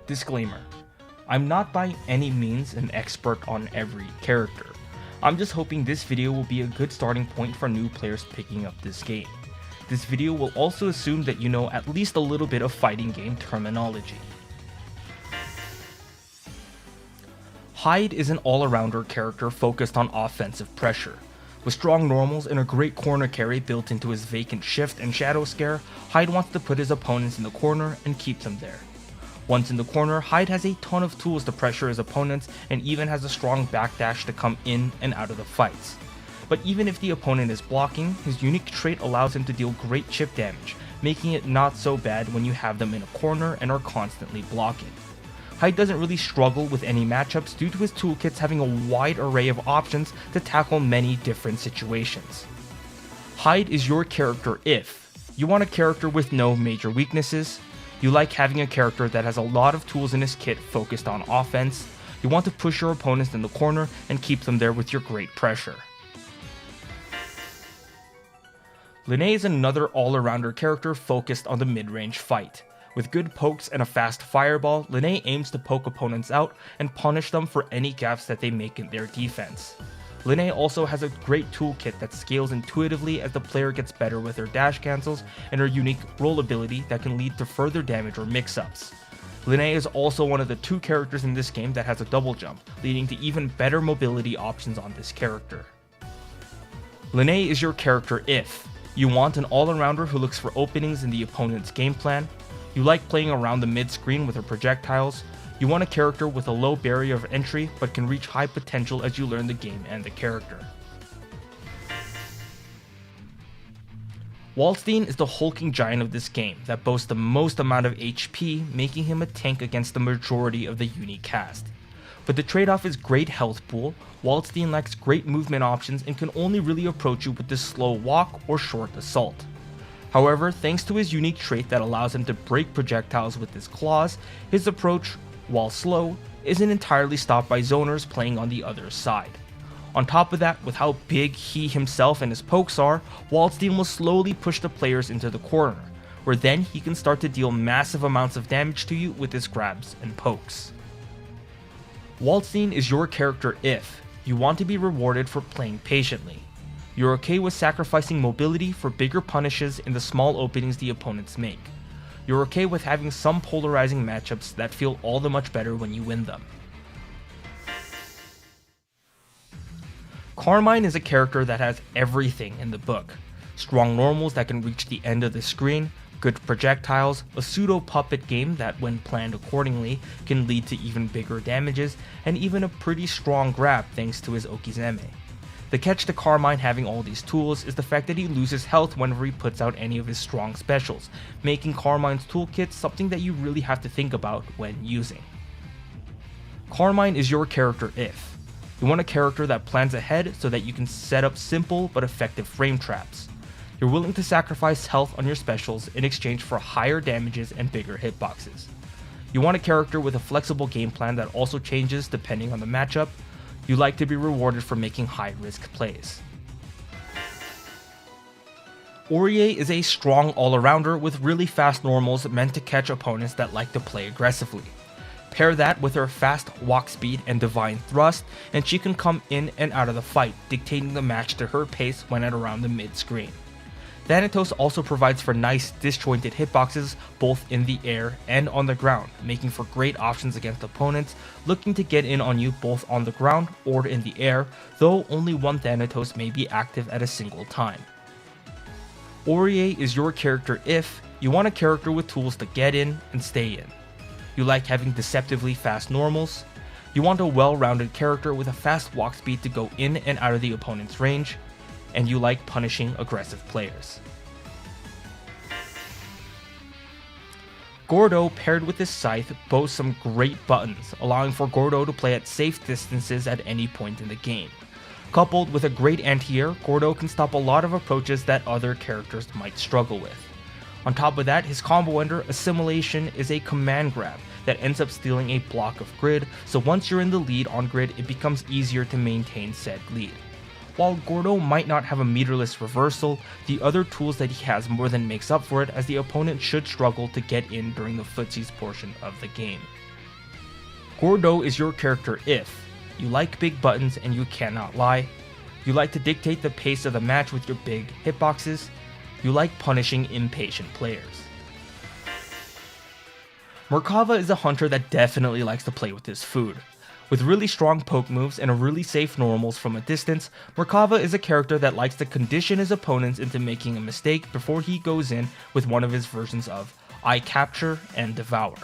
Disclaimer: I'm not by any means an expert on every character. I'm just hoping this video will be a good starting point for new players picking up this game. This video will also assume that you know at least a little bit of fighting game terminology. Hyde is an all-arounder character focused on offensive pressure. With strong normals and a great corner carry built into his vacant shift and shadow scare, Hyde wants to put his opponents in the corner and keep them there. Once in the corner, Hyde has a ton of tools to pressure his opponents and even has a strong backdash to come in and out of the fights. But even if the opponent is blocking, his unique trait allows him to deal great chip damage, making it not so bad when you have them in a corner and are constantly blocking. Hyde doesn't really struggle with any matchups due to his toolkits having a wide array of options to tackle many different situations. Hyde is your character if you want a character with no major weaknesses, you like having a character that has a lot of tools in his kit focused on offense, you want to push your opponents in the corner and keep them there with your great pressure. Lynnae is another all-arounder character focused on the mid-range fight. With good pokes and a fast fireball, Lynnae aims to poke opponents out and punish them for any gaps that they make in their defense. Lynnae also has a great toolkit that scales intuitively as the player gets better with her dash cancels and her unique roll ability that can lead to further damage or mix-ups. Lynnae is also one of the 2 characters in this game that has a double jump, leading to even better mobility options on this character. Lynnae is your character if you want an all-arounder who looks for openings in the opponent's game plan, you like playing around the mid-screen with her projectiles, you want a character with a low barrier of entry but can reach high potential as you learn the game and the character. Waldstein is the hulking giant of this game that boasts the most amount of HP, making him a tank against the majority of the uni cast. But the trade-off is great health pool. Waldstein lacks great movement options and can only really approach you with this slow walk or short assault. However, thanks to his unique trait that allows him to break projectiles with his claws, his approach, while slow, isn't entirely stopped by zoners playing on the other side. On top of that, with how big he himself and his pokes are, Waldstein will slowly push the players into the corner, where then he can start to deal massive amounts of damage to you with his grabs and pokes. Waldstein is your character if you want to be rewarded for playing patiently. You're okay with sacrificing mobility for bigger punishes in the small openings the opponents make. You're okay with having some polarizing matchups that feel all the much better when you win them. Carmine is a character that has everything in the book. Strong normals that can reach the end of the screen, good projectiles, a pseudo puppet game that when planned accordingly can lead to even bigger damages, and even a pretty strong grab thanks to his okizeme. The catch to Carmine having all these tools is the fact that he loses health whenever he puts out any of his strong specials, making Carmine's toolkit something that you really have to think about when using. Carmine is your character if you want a character that plans ahead so that you can set up simple but effective frame traps. You're willing to sacrifice health on your specials in exchange for higher damages and bigger hitboxes. You want a character with a flexible game plan that also changes depending on the matchup. You like to be rewarded for making high-risk plays. Orie is a strong all-arounder with really fast normals meant to catch opponents that like to play aggressively. Pair that with her fast walk speed and divine thrust, and she can come in and out of the fight, dictating the match to her pace when at around the mid-screen. Thanatos also provides for nice disjointed hitboxes both in the air and on the ground, making for great options against opponents looking to get in on you both on the ground or in the air, though only one Thanatos may be active at a single time. Orie is your character if you want a character with tools to get in and stay in. You like having deceptively fast normals. You want a well-rounded character with a fast walk speed to go in and out of the opponent's range. And you like punishing aggressive players. Gordo paired with his scythe boasts some great buttons, allowing for Gordo to play at safe distances at any point in the game. Coupled with a great anti-air, Gordo can stop a lot of approaches that other characters might struggle with. On top of that, his combo ender, Assimilation, is a command grab that ends up stealing a block of grid, so once you're in the lead on grid, it becomes easier to maintain said lead. While Gordo might not have a meterless reversal, the other tools that he has more than makes up for it, as the opponent should struggle to get in during the footsies portion of the game. Gordo is your character if you like big buttons and you cannot lie, you like to dictate the pace of the match with your big hitboxes, you like punishing impatient players. Merkava is a hunter that definitely likes to play with his food. With really strong poke moves and a really safe normals from a distance, Merkava is a character that likes to condition his opponents into making a mistake before he goes in with one of his versions of I capture and devour.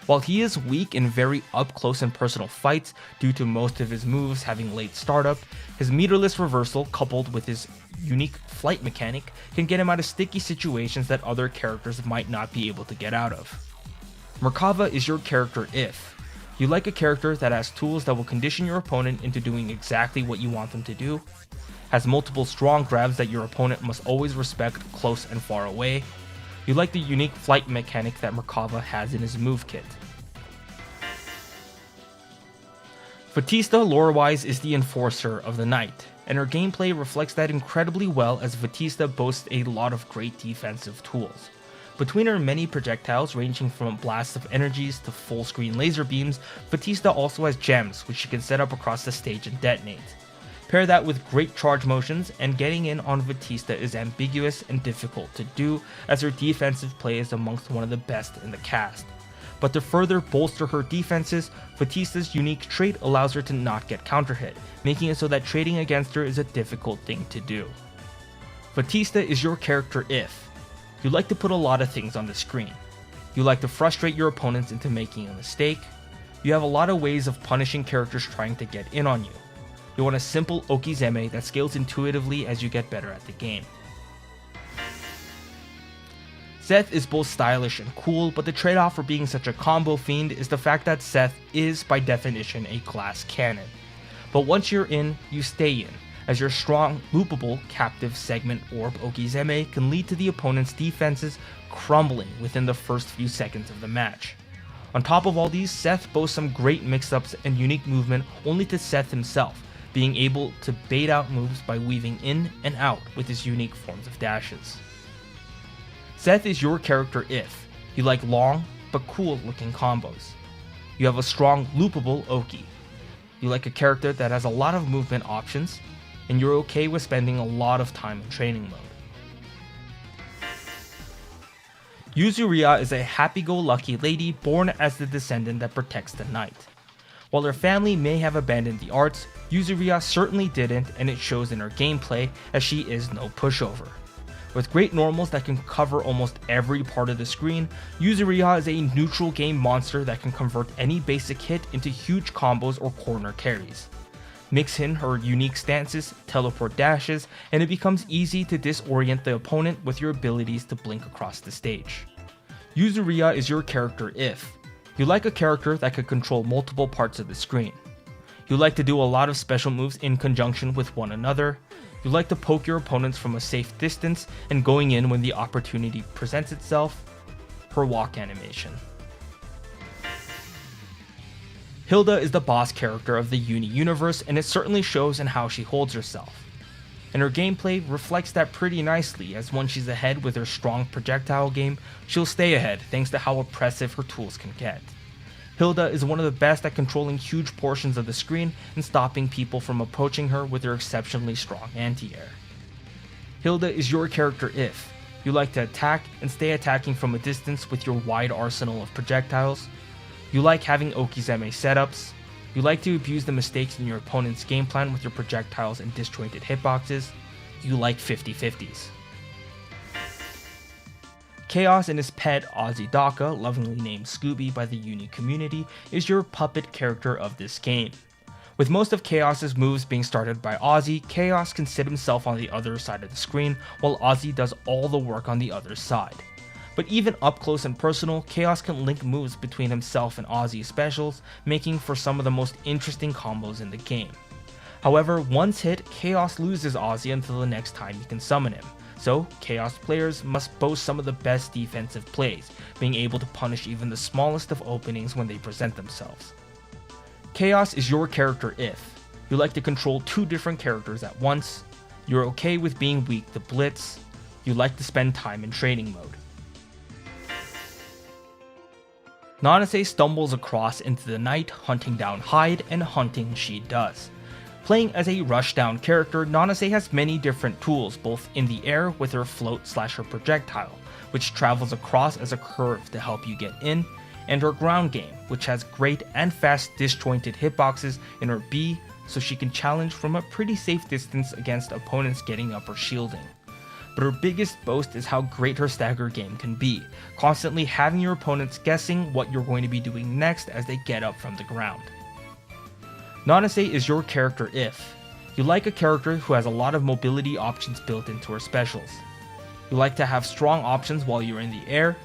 While he is weak in very up close and personal fights due to most of his moves having late startup, his meterless reversal coupled with his unique flight mechanic can get him out of sticky situations that other characters might not be able to get out of. Merkava is your character if you like a character that has tools that will condition your opponent into doing exactly what you want them to do, has multiple strong grabs that your opponent must always respect close and far away, you like the unique flight mechanic that Merkava has in his move kit. Vatista lore-wise is the enforcer of the night, and her gameplay reflects that incredibly well as Vatista boasts a lot of great defensive tools. Between her many projectiles ranging from blasts of energies to full screen laser beams, Batista also has gems which she can set up across the stage and detonate. Pair that with great charge motions, and getting in on Batista is ambiguous and difficult to do as her defensive play is amongst one of the best in the cast. But to further bolster her defenses, Batista's unique trait allows her to not get counter hit, making it so that trading against her is a difficult thing to do. Batista is your character if you like to put a lot of things on the screen. You like to frustrate your opponents into making a mistake. You have a lot of ways of punishing characters trying to get in on you. You want a simple Okizeme that scales intuitively as you get better at the game. Seth is both stylish and cool, but the trade-off for being such a combo fiend is the fact that Seth is by definition a glass cannon. But once you're in, you stay in, as your strong, loopable, captive segment orb Okizeme can lead to the opponent's defenses crumbling within the first few seconds of the match. On top of all these, Seth boasts some great mix-ups and unique movement only to Seth himself, being able to bait out moves by weaving in and out with his unique forms of dashes. Seth is your character if you like long but cool looking combos. You have a strong loopable Oki. You like a character that has a lot of movement options, and you're okay with spending a lot of time in training mode. Yuzuriya is a happy-go-lucky lady born as the descendant that protects the night. While her family may have abandoned the arts, Yuzuriya certainly didn't, and it shows in her gameplay as she is no pushover. With great normals that can cover almost every part of the screen, Yuzuriha is a neutral game monster that can convert any basic hit into huge combos or corner carries. Mix in her unique stances, teleport dashes, and it becomes easy to disorient the opponent with your abilities to blink across the stage. Yuzuriya is your character if you like a character that could control multiple parts of the screen. You like to do a lot of special moves in conjunction with one another. You like to poke your opponents from a safe distance and going in when the opportunity presents itself. Her walk animation. Hilda is the boss character of the Uni universe, and it certainly shows in how she holds herself. And her gameplay reflects that pretty nicely, as once she's ahead with her strong projectile game, she'll stay ahead thanks to how oppressive her tools can get. Hilda is one of the best at controlling huge portions of the screen and stopping people from approaching her with her exceptionally strong anti-air. Hilda is your character if you like to attack and stay attacking from a distance with your wide arsenal of projectiles. You like having Okizeme setups. You like to abuse the mistakes in your opponent's game plan with your projectiles and disjointed hitboxes. You like 50-50s. Chaos and his pet, Ozzy Daka, lovingly named Scooby by the Uni community, is your puppet character of this game. With most of Chaos's moves being started by Ozzy, Chaos can sit himself on the other side of the screen, while Ozzy does all the work on the other side. But even up close and personal, Chaos can link moves between himself and Ozzy's specials, making for some of the most interesting combos in the game. However, once hit, Chaos loses Ozzy until the next time you can summon him. So, Chaos players must boast some of the best defensive plays, being able to punish even the smallest of openings when they present themselves. Chaos is your character if you like to control two different characters at once, you're okay with being weak to blitz, you like to spend time in training mode. Nanase stumbles across into the night, hunting down Hyde, and hunting she does. Playing as a rushdown character, Nanase has many different tools, both in the air with her float/her projectile, which travels across as a curve to help you get in, and her ground game, which has great and fast disjointed hitboxes in her B, so she can challenge from a pretty safe distance against opponents getting up or shielding. But her biggest boast is how great her stagger game can be, constantly having your opponents guessing what you're going to be doing next as they get up from the ground. Nanase is your character if you like a character who has a lot of mobility options built into her specials. You like to have strong options while you're in the air.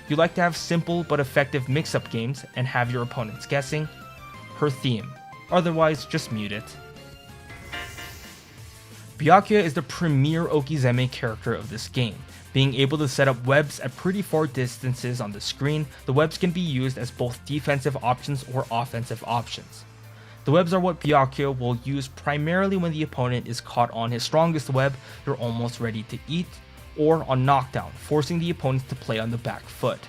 You like to have simple but effective mix-up games and have your opponents guessing. Her theme. Otherwise, just mute it. Byakuya is the premier Okizeme character of this game. Being able to set up webs at pretty far distances on the screen, the webs can be used as both defensive options or offensive options. The webs are what Byakuya will use primarily when the opponent is caught on his strongest web you're almost ready to eat, or on knockdown, forcing the opponents to play on the back foot.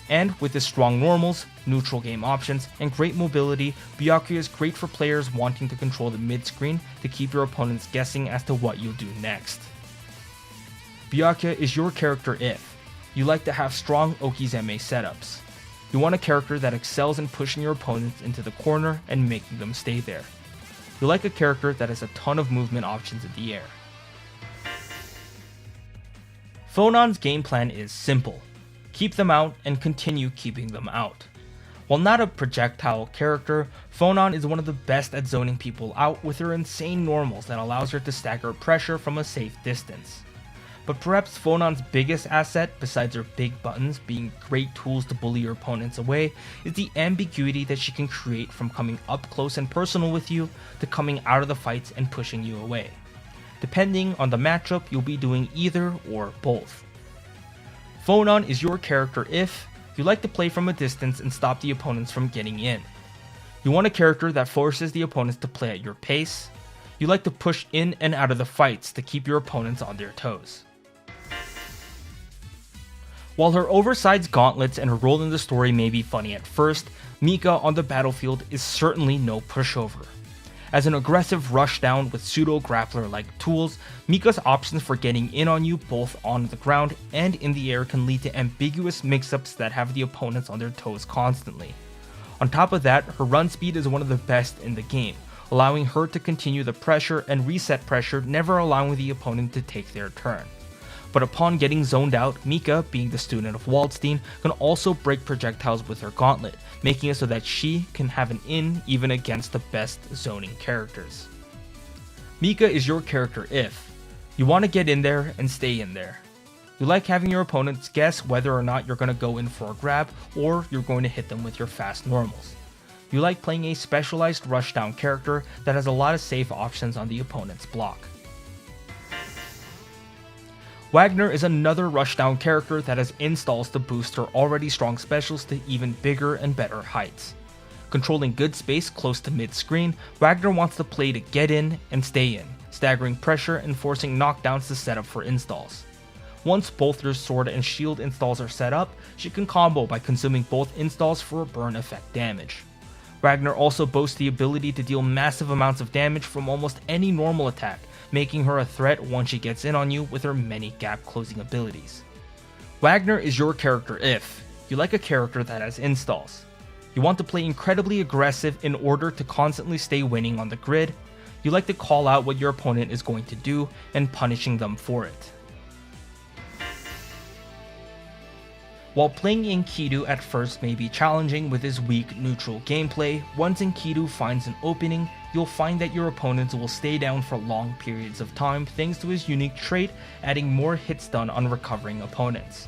And with his strong normals, neutral game options, and great mobility, Byakuya is great for players wanting to control the mid-screen to keep your opponents guessing as to what you'll do next. Byakuya is your character if you like to have strong Okizeme setups. You want a character that excels in pushing your opponents into the corner and making them stay there. You like a character that has a ton of movement options in the air. Phonon's game plan is simple. Keep them out and continue keeping them out. While not a projectile character, Phonon is one of the best at zoning people out with her insane normals that allows her to stagger pressure from a safe distance. But perhaps Phonon's biggest asset, besides her big buttons being great tools to bully your opponents away, is the ambiguity that she can create from coming up close and personal with you to coming out of the fights and pushing you away. Depending on the matchup, you'll be doing either or both. Phonon is your character if you like to play from a distance and stop the opponents from getting in. You want a character that forces the opponents to play at your pace. You like to push in and out of the fights to keep your opponents on their toes. While her oversized gauntlets and her role in the story may be funny at first, Mika on the battlefield is certainly no pushover. As an aggressive rushdown with pseudo-grappler-like tools, Mika's options for getting in on you both on the ground and in the air can lead to ambiguous mix-ups that have the opponents on their toes constantly. On top of that, her run speed is one of the best in the game, allowing her to continue the pressure and reset pressure, never allowing the opponent to take their turn. But upon getting zoned out, Mika, being the student of Waldstein, can also break projectiles with her gauntlet, making it so that she can have an in even against the best zoning characters. Mika is your character if you want to get in there and stay in there. You like having your opponents guess whether or not you're going to go in for a grab or you're going to hit them with your fast normals. You like playing a specialized rushdown character that has a lot of safe options on the opponent's block. Wagner is another rushdown character that has installs to boost her already strong specials to even bigger and better heights. Controlling good space close to mid-screen, Wagner wants to play to get in and stay in, staggering pressure and forcing knockdowns to set up for installs. Once both her sword and shield installs are set up, she can combo by consuming both installs for a burn effect damage. Wagner also boasts the ability to deal massive amounts of damage from almost any normal attack, making her a threat once she gets in on you with her many gap closing abilities. Wagner is your character if you like a character that has installs. You want to play incredibly aggressive in order to constantly stay winning on the grid. You like to call out what your opponent is going to do and punishing them for it. While playing Enkidu at first may be challenging with his weak neutral gameplay, once Enkidu finds an opening, you'll find that your opponents will stay down for long periods of time thanks to his unique trait, adding more hit stun on recovering opponents.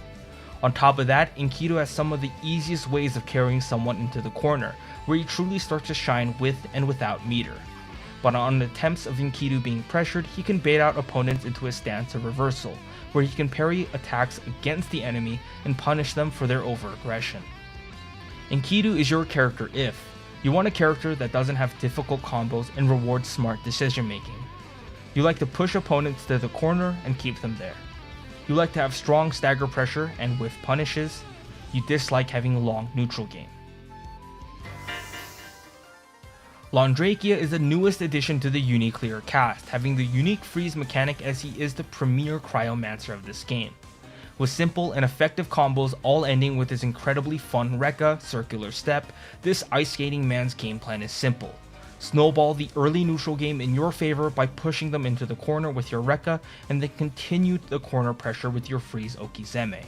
On top of that, Enkidu has some of the easiest ways of carrying someone into the corner, where he truly starts to shine with and without meter. But on attempts of Enkidu being pressured, he can bait out opponents into a stance of reversal, where he can parry attacks against the enemy and punish them for their overaggression. Enkidu is your character if you want a character that doesn't have difficult combos and rewards smart decision making. You like to push opponents to the corner and keep them there. You like to have strong stagger pressure and whiff punishes. you dislike having a long neutral game. Londrekia is the newest addition to the UNICLR cast, having the unique freeze mechanic as he is the premier cryomancer of this game. With simple and effective combos all ending with his incredibly fun Rekka circular step, this ice skating man's game plan is simple. Snowball the early neutral game in your favor by pushing them into the corner with your Rekka, and then continue the corner pressure with your freeze Okizeme.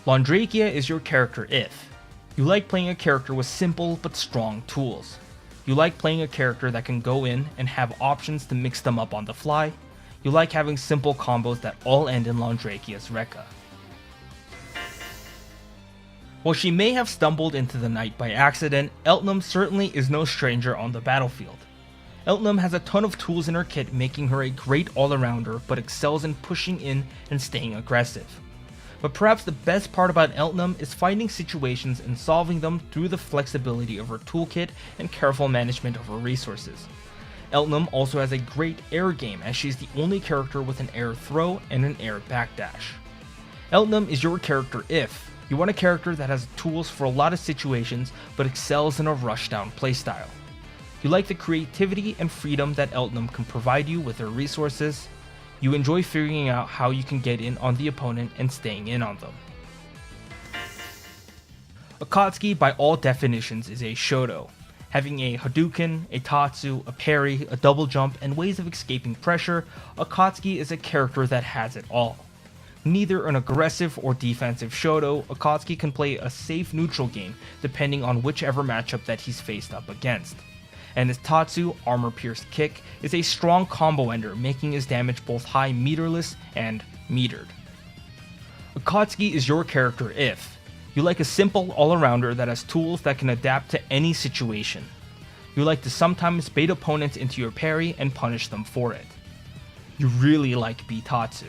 Londrekia is your character if you like playing a character with simple but strong tools. You like playing a character that can go in and have options to mix them up on the fly. You like having simple combos that all end in Londreikia's Rekka. While she may have stumbled into the night by accident, Eltnum certainly is no stranger on the battlefield. Eltnum has a ton of tools in her kit, making her a great all-arounder, but excels in pushing in and staying aggressive. But perhaps the best part about Eltnum is finding situations and solving them through the flexibility of her toolkit and careful management of her resources. Eltnum also has a great air game, as she's the only character with an air throw and an air backdash. Eltnum is your character if you want a character that has tools for a lot of situations but excels in a rushdown playstyle. You like the creativity and freedom that Eltnum can provide you with her resources. You enjoy figuring out how you can get in on the opponent and staying in on them. Akatsuki by all definitions is a Shoto. Having a Hadouken, a Tatsu, a parry, a double jump, and ways of escaping pressure, Akatsuki is a character that has it all. Neither an aggressive or defensive Shoto, Akatsuki can play a safe neutral game depending on whichever matchup that he's faced up against. And his Tatsu, Armor Pierced Kick, is a strong combo ender, making his damage both high meterless and metered. Akatsuki is your character if you like a simple all-arounder that has tools that can adapt to any situation. You like to sometimes bait opponents into your parry and punish them for it. You really like Bitatsu.